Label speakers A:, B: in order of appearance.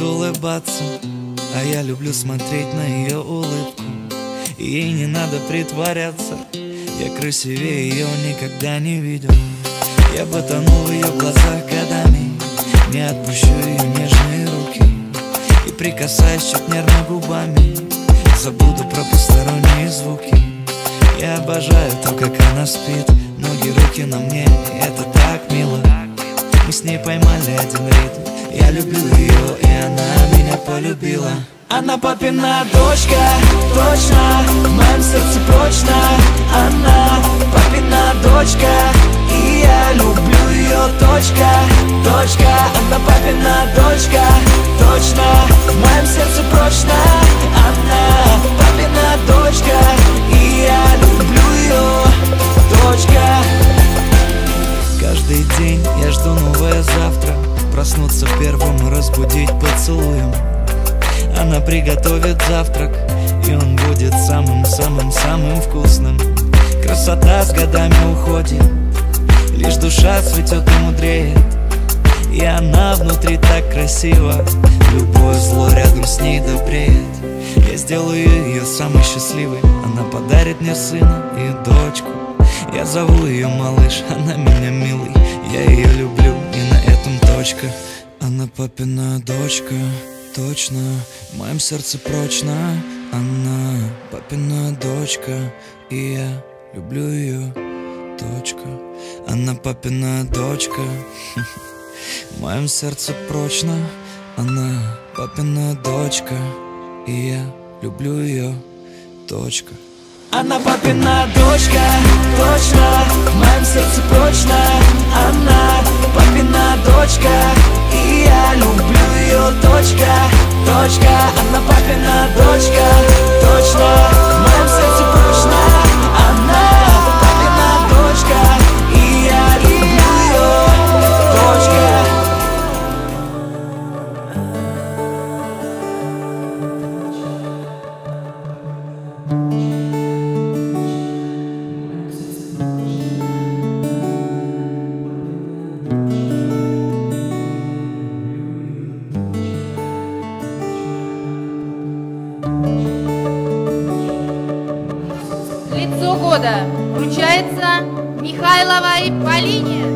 A: улыбаться, а я люблю смотреть на ее улыбку. И ей не надо притворяться, я красивее ее никогда не видел. Я бы тонул в ее глазах годами, не отпущу ее нежные руки. И прикасаясь чуть нервно губами, забуду про посторонние звуки. Я обожаю то, как она спит, ноги, руки на мне, и это так мило. Мы с ней поймали один ритм, я люблю ее, и она меня полюбила. Она папина дочка, точно, в моем сердце прочно. Она папина дочка, и я люблю ее, точка, точка. Она папина дочка, точно, в моем сердце прочно. Она папина дочка, и я люблю ее, точка. Каждый день я жду новое завтра, проснуться первым, разбудить поцелуем. Она приготовит завтрак, и он будет самым-самым-самым вкусным. Красота с годами уходит, лишь душа цветет и мудреет. И она внутри так красива, любое зло рядом с ней добреет. Я сделаю ее самой счастливой, она подарит мне сына и дочку. Я зову ее малыш, она меня милый, я ее люблю, и на этом точка. Она папина дочка, точно, в моем сердце прочно. Она папина дочка, и я люблю ее, точка. Она папина дочка, в моем сердце прочно. Она папина дочка, и я люблю ее, точка. Она папина дочка, точно, в моем сердце прочно. Она папина дочка, и я люблю ее, точка, точка. Она папина дочка, точно, в моем сердце прочно. Она папина дочка, и я люблю ее, точка.
B: Лицо года вручается Михайловой Полине.